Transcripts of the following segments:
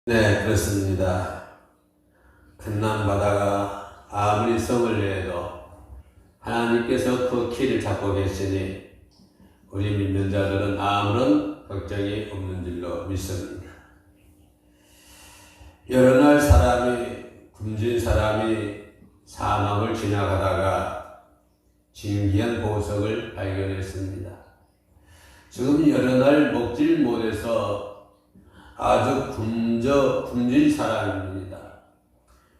네, 그렇습니다. 큰남 바다가 아무리 성을 내도 하나님께서 그 키를 잡고 계시니 우리 믿는 자들은 아무런 걱정이 없는 줄로 믿습니다. 여러 날 굶진 사람이 사망을 지나가다가 진귀한 보석을 발견했습니다. 지금 여러 날 먹질 못해서 아주 굶진 사람입니다.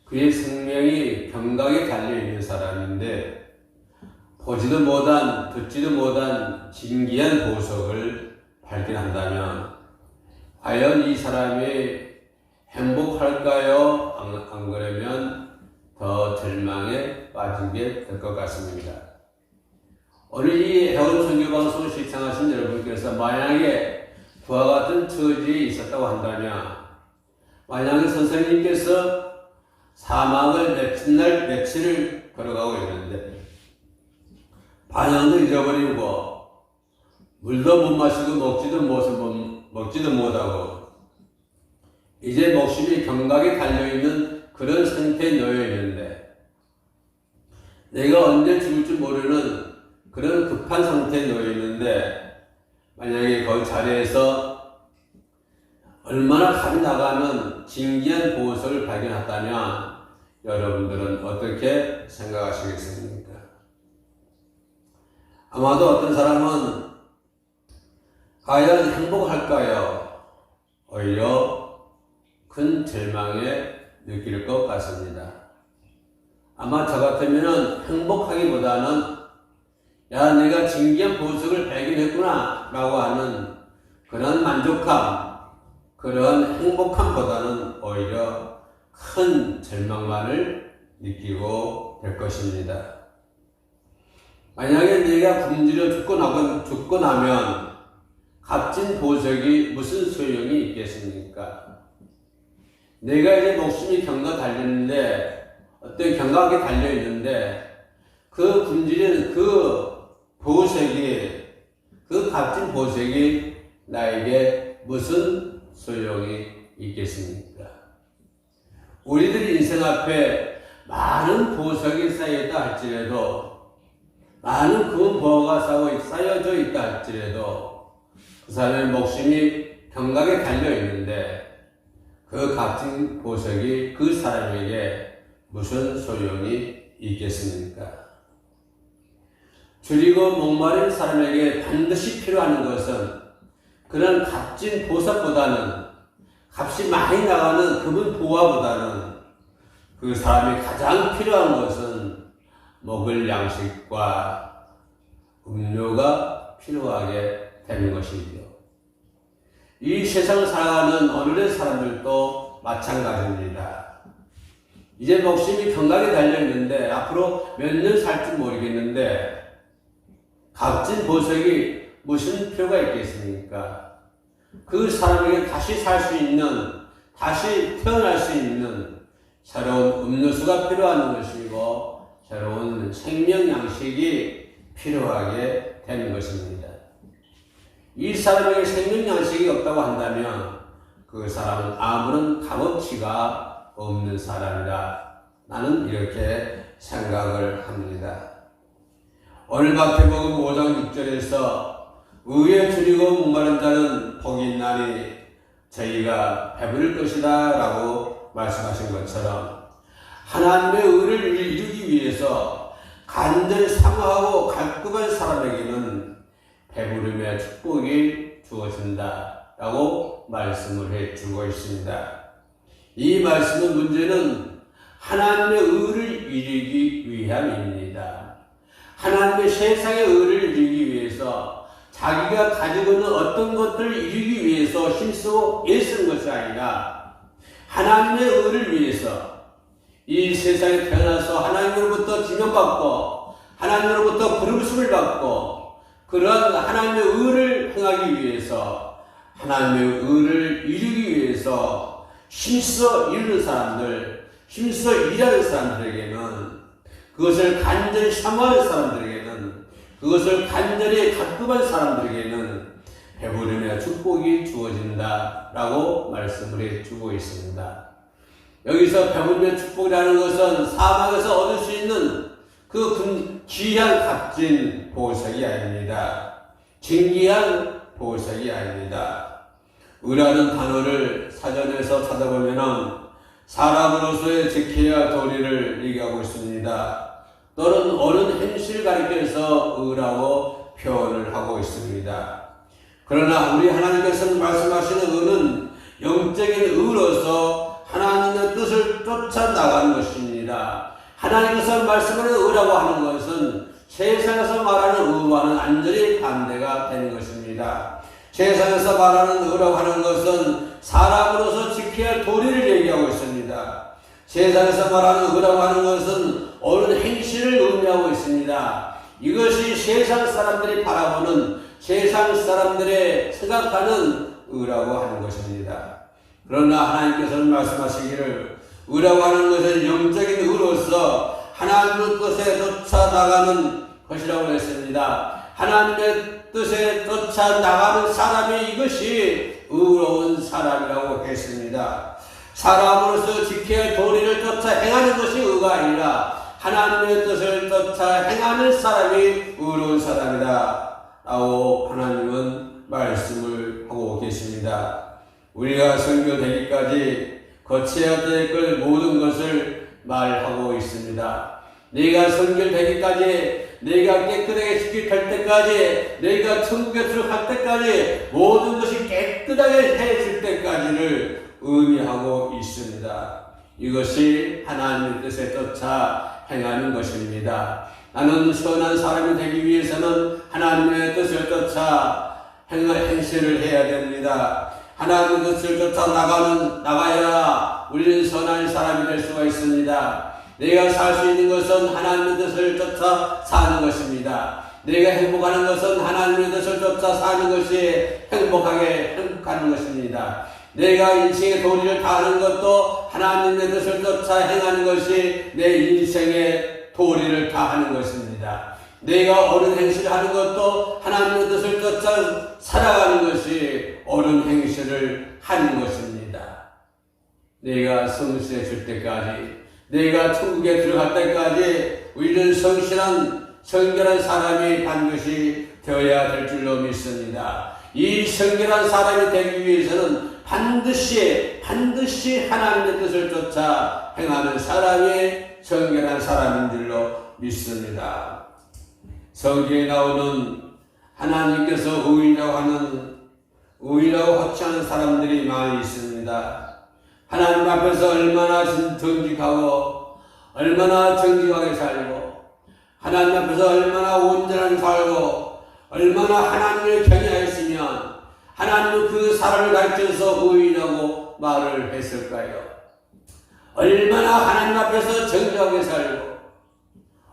그의 생명이 경각에 달려있는 사람인데 보지도 못한 듣지도 못한 진귀한 보석을 발견한다면 과연 이 사람이 행복할까요? 안 그러면 더 절망에 빠지게 될 것 같습니다. 오늘 이 해원 선교방송을 시청하신 여러분께서 만약에 그와 같은 처지에 있었다고 한다면, 만약에 선생님께서 사막을 며칠을 걸어가고 있는데 방향도 잊어버리고 물도 못 마시고 먹지도 못하고 이제 목숨이 경각에 달려있는 그런 상태에 놓여 있는데 내가 언제 죽을지 모르는 그런 급한 상태에 놓여 있는데 만약에 그 자리에서 얼마나 감이 나가는 진귀한 보석을 발견했다면 여러분들은 어떻게 생각하시겠습니까? 아마도 어떤 사람은 과연 행복할까요? 오히려 큰 절망에 느낄 것 같습니다. 아마 저 같으면 행복하기보다는 야, 내가 진귀한 보석을 발견했구나 라고 하는 그런 만족감, 그런 행복함보다는 오히려 큰 절망만을 느끼고 될 것입니다. 만약에 내가 굶주려 죽고 나면 값진 보석이 무슨 소용이 있겠습니까? 내가 이제 목숨이 경각에 달렸는데, 어떤 경각에 달려있는데, 그 굶주린 그 값진 보석이 나에게 무슨 소용이 있겠습니까? 우리들 인생 앞에 많은 보석이 쌓여있다 할지라도, 많은 금은 보화가 쌓여져 있다 할지라도, 그 사람의 목숨이 경각에 달려있는데, 그 값진 보석이 그 사람에게 무슨 소용이 있겠습니까? 줄이고 목마른 사람에게 반드시 필요한 것은 그런 값진 보석보다는 값이 많이 나가는 금은 보화보다는 그 사람이 가장 필요한 것은 먹을 양식과 음료가 필요하게 되는 것이죠. 이 세상을 살아가는 오늘의 사람들도 마찬가지입니다. 이제 목숨이 경각에 달려있는데 앞으로 몇 년 살지 모르겠는데 값진 보석이 무슨 필요가 있겠습니까? 그 사람에게 다시 살 수 있는, 다시 태어날 수 있는 새로운 음료수가 필요한 것이고 새로운 생명 양식이 필요하게 되는 것입니다. 이 사람에게 생명 양식이 없다고 한다면 그 사람은 아무런 값어치가 없는 사람이다. 나는 이렇게 생각을 합니다. 오늘 마태복음 5장 6절에서 의에 줄이고 목마른 자는 복이 있나니 저희가 배부를 것이다 라고 말씀하신 것처럼 하나님의 의를 이루기 위해서 간절히 사모하고 갈급한 사람에게는 배부름의 축복이 주어진다 라고 말씀을 해주고 있습니다. 이 말씀의 문제는 하나님의 의를 이루기 위함입니다. 하나님의 세상의 의를 이루기 위해서 자기가 가지고 있는 어떤 것들을 이루기 위해서 힘쓰고 애쓰는 것이 아니라 하나님의 의를 위해서 이 세상에 태어나서 하나님으로부터 지명받고 하나님으로부터 부름을 받고 그런 하나님의 의를 행하기 위해서 하나님의 의를 이루기 위해서 힘써 이루는 사람들, 힘써 일하는 사람들에게는 그것을 간절히 사모하는 사람들에게는 그것을 간절히 가급한 사람들에게는 배부름의 축복이 주어진다 라고 말씀을 해주고 있습니다. 여기서 배부름의 축복이라는 것은 사막에서 얻을 수 있는 그 귀한 값진 보석이 아닙니다. 진귀한 보석이 아닙니다. 의라는 단어를 사전에서 찾아보면 사람으로서의 지켜야 할 도리를 얘기하고 있습니다. 또는 어느 행실을 가리켜서 의라고 표현을 하고 있습니다. 그러나 우리 하나님께서 말씀하시는 의는 영적인 의로서 하나님의 뜻을 쫓아 나가는 것입니다. 하나님께서 말씀하는 의라고 하는 것은 세상에서 말하는 의와는 완전히 반대가 되는 것입니다. 세상에서 말하는 의라고 하는 것은 사람으로서 지켜야 할 도리를 얘기하고 있습니다. 세상에서 말하는 의라고 하는 것은 옳은 행실을 의미하고 있습니다. 이것이 세상 사람들이 바라보는 세상 사람들의 생각하는 의라고 하는 것입니다. 그러나 하나님께서는 말씀하시기를 의라고 하는 것은 영적인 의로서 하나님의 뜻에 쫓아 나가는 것이라고 했습니다. 하나님의 뜻에 쫓아 나가는 사람이 이것이 의로운 사람이라고 했습니다. 사람으로서 지켜야 할 도리를 쫓아 행하는 것이 의가 아니라 하나님의 뜻을 쫓아 행하는 사람이 의로운 사람이다 라고 하나님은 말씀을 하고 계십니다. 우리가 선교되기까지 거쳐야 될 모든 것을 말하고 있습니다. 네가 선교되기까지, 네가 깨끗하게 지킬 때까지, 네가 천국에 들어갈 때까지, 모든 것이 깨끗하게 해질 때까지를 의미하고 있습니다. 이것이 하나님의 뜻에 쫓아 행하는 것입니다. 나는 선한 사람이 되기 위해서는 하나님의 뜻을 쫓아 행실을 해야 됩니다. 하나님의 뜻을 쫓아 나가야 우리는 선한 사람이 될 수가 있습니다. 내가 살 수 있는 것은 하나님의 뜻을 쫓아 사는 것입니다. 내가 행복하는 것은 하나님의 뜻을 쫓아 사는 것이 행복하는 것입니다. 내가 인생의 도리를 다하는 것도 하나님의 뜻을 쫓아 행하는 것이 내 인생의 도리를 다하는 것입니다. 내가 옳은 행실을 하는 것도 하나님의 뜻을 쫓아 살아가는 것이 옳은 행실을 하는 것입니다. 내가 성실해질 때까지, 내가 천국에 들어갈 때까지 우리는 성실한 성결한 사람이 반드시 되어야 될 줄로 믿습니다. 이 성결한 사람이 되기 위해서는 반드시 하나님의 뜻을 쫓아 행하는 사람이 성결한 사람인 줄로 믿습니다. 성경에 나오는 하나님께서 의라고 호칭하는 사람들이 많이 있습니다. 하나님 앞에서 얼마나 정직하고 얼마나 정직하게 살고 하나님 앞에서 얼마나 온전하게 살고 얼마나 하나님을 경외하였으면 하나님은 그 사람을 가르쳐서 의인이라고 말을 했을까요? 얼마나 하나님 앞에서 정직하게 살고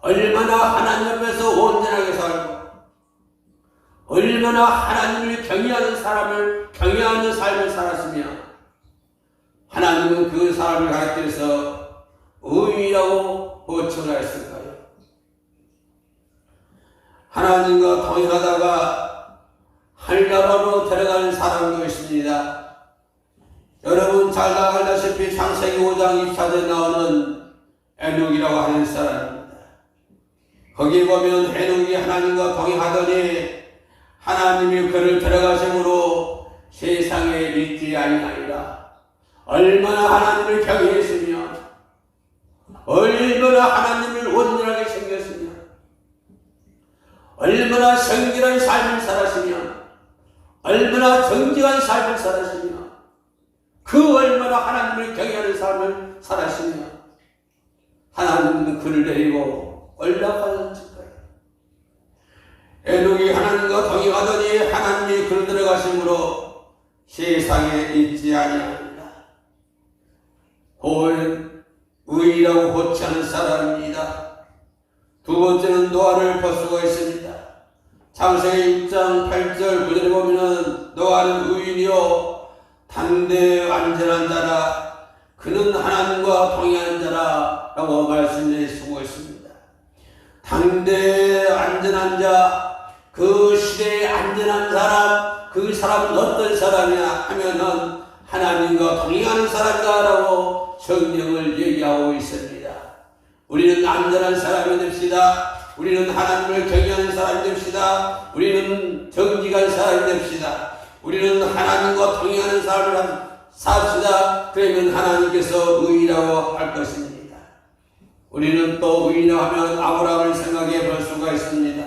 얼마나 하나님 앞에서 온전하게 살고 얼마나 하나님을 경외하는 삶을 살았으며 하나님은 그 사람을 가르쳐서 의인이라고 호칭하였을까요? 하나님과 동행하다가 하늘나라로 데려가는 사람도 있습니다. 여러분 잘 알다시피 창세기 5장 24절에 나오는 에녹이라고 하는 사람입니다. 거기 보면 에녹이 하나님과 동행하더니 하나님이 그를 데려가심으로 세상에 있지 아니하니라. 얼마나 하나님을 경외했으며 얼마나 하나님을 온전하게 생겼으며 얼마나 성결한 삶을 살았으며 얼마나 정직한 삶을 살았으며 그 얼마나 하나님을 경외하는 삶을 살았으며 하나님은 그를 데리고 올라가셨을까요? 에녹이 하나님과 동행하더니 하나님이 그를 들어가심으로 세상에 있지 아니하니라. 의라고 호칭하는 사람입니다. 두 번째는 노아를 볼 수가 있습니다. 창세기 6장 8절 9절에 보면은 노아는 의인이요 담대히 안전한 자라 그는 하나님과 동행하는 자라라고 말씀해 주고 있습니다. 담대히 안전한 자, 그 시대에 안전한 사람, 그 사람은 어떤 사람이냐 하면은 하나님과 동행하는 사람이다라고 성경을 얘기하고 있습니다. 우리는 안전한 사람이 됩시다. 우리는 하나님을 경외하는 사람이 됩시다. 우리는 정직한 사람이 됩시다. 우리는 하나님과 동행하는 사람을 삽시다. 그러면 하나님께서 의인이라고 할 것입니다. 우리는 또 의인이라 하면 아브라함을 생각해 볼 수가 있습니다.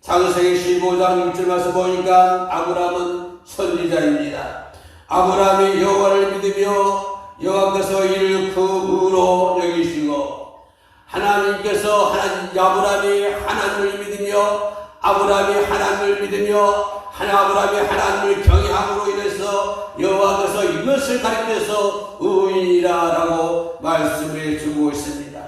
창세기 15장 6절 말씀 보니까 아브라함은 선지자입니다. 아브라함이 여호와를 믿으며 여호와께서 이를 그 의로 여기시고 하나님께서 아브라함이 하나님을 믿으며 아브라함이 하나님을 믿으며 아브라함이 하나님을 경외함으로 인해서 여호와께서 이것을 가리켜서 의인이라고 말씀해 주고 있습니다.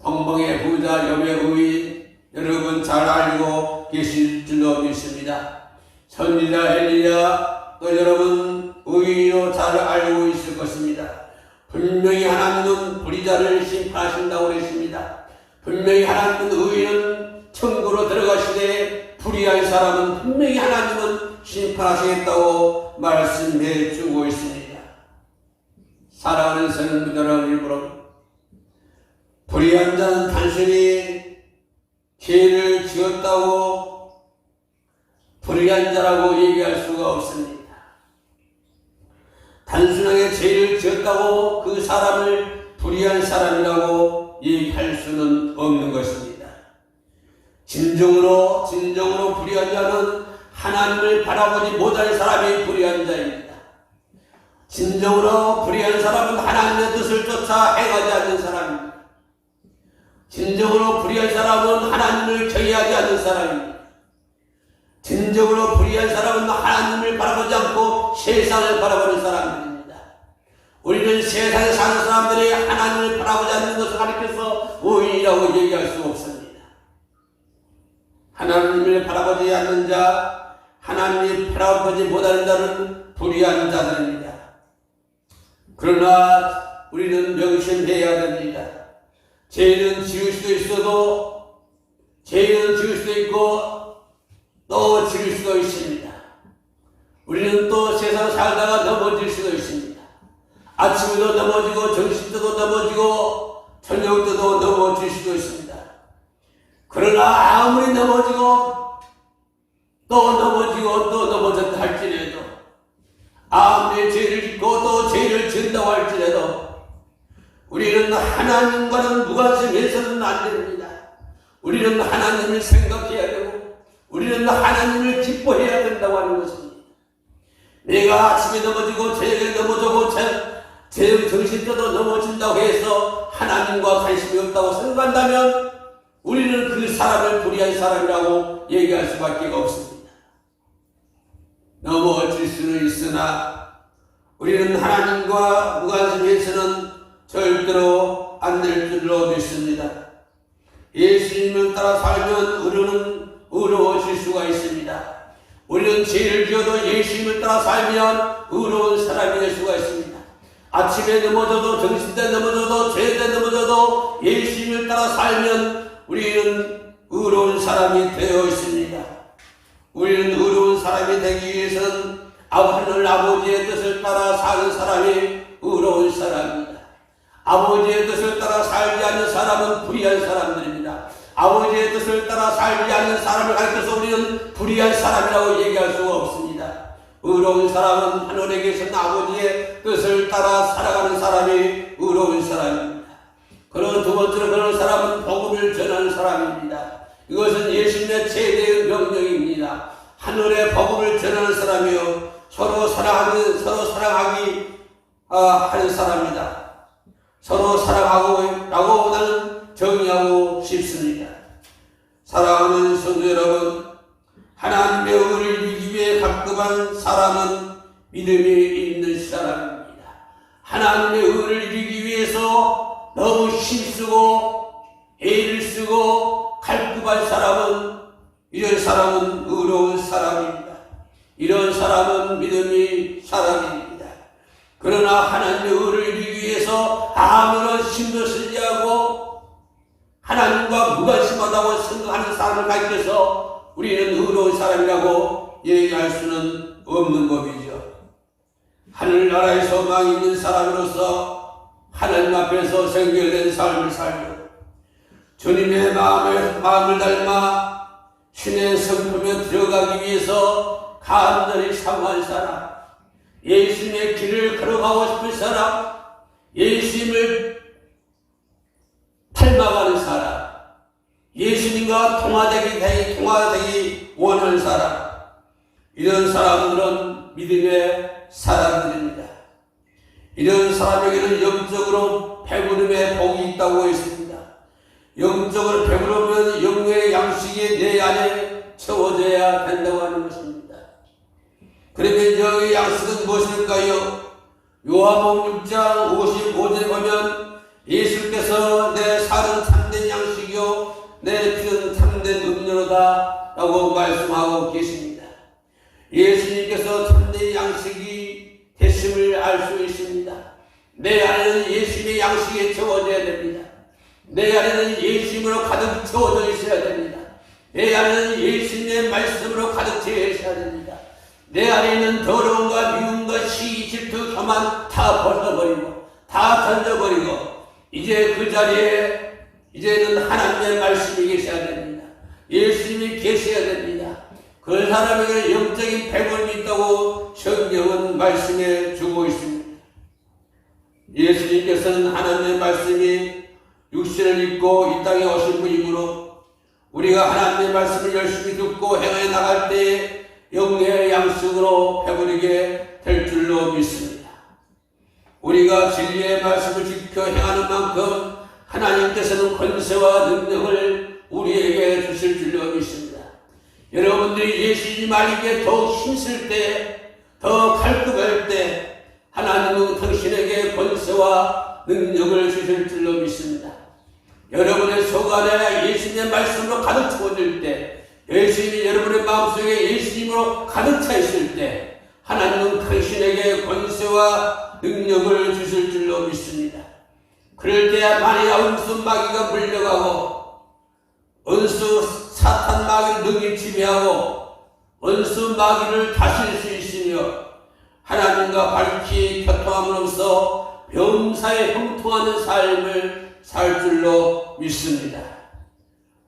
동방의 부자 염의 의인 여러분 잘 알고 계실 줄로 믿습니다. 선지자 엘리야 또 여러분 의인으로 잘 알고 있을 것입니다. 분명히 하나님은 불의자를 심판하신다고 그랬습니다. 분명히 하나님은 의인은 천국으로 들어가시되 불의한 사람은 분명히 하나님은 심판하시겠다고 말씀해 주고 있습니다. 사랑하는 성도 여러분, 불의한 자는 단순히 죄를 지었다고 불의한 자라고 얘기할 수가 없습니다. 단순하게 죄를 지었다고 그 사람을 불의한 사람이라고 얘기할 수는 없는 것입니다. 진정으로 불의한 자는 하나님을 바라보지 못할 사람이 불의한 자입니다. 진정으로 불의한 사람은 하나님의 뜻을 쫓아 행하지 않는 사람입니다. 진정으로 불의한 사람은 하나님을 경외하지 않는 사람입니다. 진정으로 불의한 사람은 하나님을 바라보지 않고 세상을 바라보는 사람들입니다. 우리는 세상에 사는 사람들이 하나님을 바라보지 않는 것을 가리켜서 의인이라고 얘기할 수 없습니다. 하나님을 바라보지 않는 자, 하나님을 바라보지 못하는 자는 불의한 자들입니다. 그러나 우리는 명심해야 됩니다. 죄는 지을 수도 있어도 죄는 지을 수도 있고 또 지을 수도 있습니다. 우리는 또 세상 살다가 넘어질 수도 있습니다. 아침에도 넘어지고 점심 때도 넘어지고 저녁 때도 넘어질 수도 있습니다. 그러나 아무리 넘어지고 또 넘어지고 또 넘어졌다 할지라도 아무리 죄를 짓고 또 죄를 지은다고 할지라도 우리는 하나님과는 무관심해서는 안 됩니다. 우리는 하나님을 생각해야 되고 우리는 하나님을 기뻐해야 된다고 하는 것입니다. 내가 아침에 넘어지고 저녁에 넘어지고 정신 때도 넘어진다고 해서 하나님과 관심이 없다고 생각한다면 우리는 그 사람을 불의한 사람이라고 얘기할 수밖에 없습니다. 넘어질 수는 있으나 우리는 하나님과 무관심해서는 절대로 안 될 줄로 믿습니다. 예수님을 따라 살면 우리는 의로워질 수가 있습니다. 우리는 죄를 지어도 예수님을 따라 살면 의로운 사람이 될 수가 있습니다. 아침에 넘어져도 정신때 넘어져도 죄때 넘어져도 예수님을 따라 살면 우리는 의로운 사람이 되어 있습니다. 우리는 의로운 사람이 되기 위해서는 하늘 아버지의 뜻을 따라 사는 사람이 의로운 사람입니다. 아버지의 뜻을 따라 살지 않는 사람은 불의한 사람들입니다. 아버지의 뜻을 따라 살지 않는 사람을 가르쳐서 우리는 불의한 사람이라고 얘기할 수가 없습니다. 의로운 사람은 하늘에 계신 아버지의 뜻을 따라 살아가는 사람이 의로운 사람입니다. 그런 두 번째로 그런 사람은 복음을 전하는 사람입니다. 이것은 예수님의 최대의 명령입니다. 하늘의 복음을 전하는 사람이요 서로 사랑하기 하는 사람이다. 서로 사랑하고 나는 정의하고 싶습니다. 사랑하는 성도 여러분, 하나님의 의를 이기기 위해 가급한 사람은 믿음이 있는 사람입니다. 하나님의 의를 이기기 위해서 너무 힘쓰고 애를 쓰고 갈급한 사람은 이런 사람은 의로운 사람입니다. 이런 사람은 믿음이 사람입니다. 그러나 하나님의 의를 이기기 위해서 아무런 힘도 쓰지 않고 하나님과 무관심하다고 생각하는 사람을 가리켜서 우리는 의로운 사람이라고 얘기할 수는 없는 법이죠. 하늘나라의 소망이 있는 사람으로서 하나님 앞에서 성결된 삶을 살고 주님의 마음을 닮아 신의 성품에 들어가기 위해서 간절히 사모한 사람, 예수님의 길을 걸어가고 싶은 사람, 예수님을 닮아가는 사람, 예수님과 통화되기 원하는 사람, 이런 사람들은 믿음의 사람들입니다. 이런 사람에게는 영적으로 배부름의 복이 있다고 했습니다. 영적으로 배부르면 영의 양식이 내 안에 채워져야 된다고 하는 것입니다. 그러면 영의 양식은 무엇일까요? 요한복음 6장 55절에 보면 예수께서 내 살은 참된 양식이요 내 피는 참된 음료로다 라고 말씀하고 계십니다. 예수님께서 참된 양식이 되심을 알 수 있습니다. 내 안에는 예수님의 양식이 채워져야 됩니다. 내 안에는 예수님으로 가득 채워져 있어야 됩니다. 내 안에는 예수님의 말씀으로 가득 채워 있어야 됩니다. 내 안에 있는 더러움과 미움과 시기, 질투, 교만 다 벗어버리고 다 던져버리고 이제 그 자리에 이제는 하나님의 말씀이 계셔야 됩니다. 예수님이 계셔야 됩니다. 그 사람에게는 영적인 배분이 있다고 성경은 말씀해 주고 있습니다. 예수님께서는 하나님의 말씀이 육신을 입고 이 땅에 오신 분이므로 우리가 하나님의 말씀을 열심히 듣고 행해 나갈 때에 영의 양식으로 배부르게 될 줄로 믿습니다. 우리가 진리의 말씀을 지켜 행하는 만큼 하나님께서는 권세와 능력을 우리에게 주실 줄로 믿습니다. 여러분들이 예수님 알기에 더욱 힘쓸 때, 더 갈급할 때 하나님은 당신에게 권세와 능력을 주실 줄로 믿습니다. 여러분의 속 안에 예수님의 말씀으로 가득 채워질 때, 예수님이 여러분의 마음속에 예수님으로 가득 차 있을 때 하나님은 당신에게 권세와 능력을 주실 줄로 믿습니다. 그럴 때야 만일 원수 마귀가 물려가고 원수 사탄 마귀를 능히 지배하고 원수 마귀를 다스릴 수 있으며 하나님과 밝히 교통함으로써 병사에 형통하는 삶을 살 줄로 믿습니다.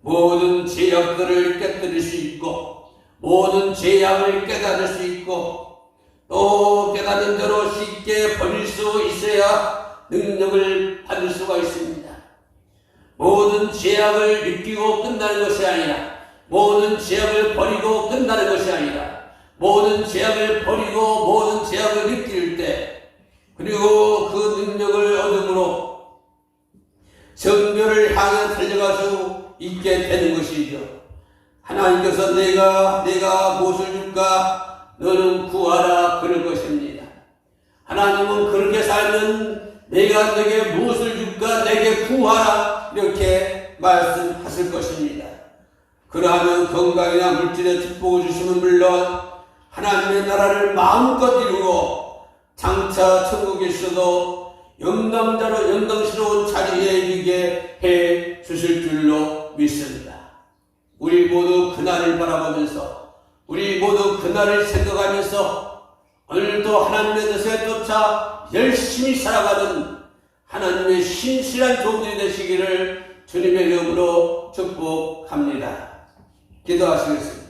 모든 죄악들을 깨뜨릴 수 있고 모든 죄악을 깨달을 수 있고 또 깨닫는 대로 쉽게 버릴 수 있어야 능력을 받을 수가 있습니다. 모든 죄악을 느끼고 끝나는 것이 아니라 모든 죄악을 버리고 끝나는 것이 아니라 모든 죄악을 버리고 모든 죄악을 느낄 때 그리고 그 능력을 얻음으로 성결을 향해 달려갈 수 있게 되는 것이죠. 하나님께서 내가 무엇을 줄까 너는 구하라 그럴 것입니다. 하나님은 그렇게 살면 내가 너에게 무엇을 줄까 내게 구하라 이렇게 말씀하실 것입니다. 그러하면 건강이나 물질의 축복을 주시면 물론 하나님의 나라를 마음껏 이루고 장차 천국에서도 영광자로 영광스러운 자리에 이르게 해 주실 줄로 믿습니다. 우리 모두 그날을 바라보면서 우리 모두 그날을 생각하면서 오늘도 하나님의 뜻에 쫓아 열심히 살아가는 하나님의 신실한 종들이 되시기를 주님의 이름으로 축복합니다. 기도하시겠습니다.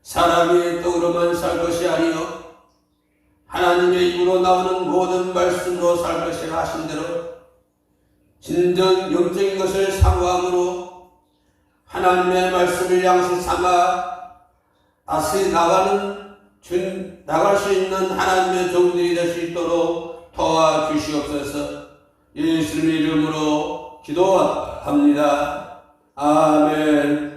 사람이 떡으로만 살 것이 아니요 하나님의 입으로 나오는 모든 말씀으로 살 것이라 하신 대로 진정 영적인 것을 사모함으로 하나님의 말씀을 양식 삼아 다시 나갈 수 있는 하나님의 종들이 될 수 있도록 도와주시옵소서. 예수님의 이름으로 기도합니다. 아멘.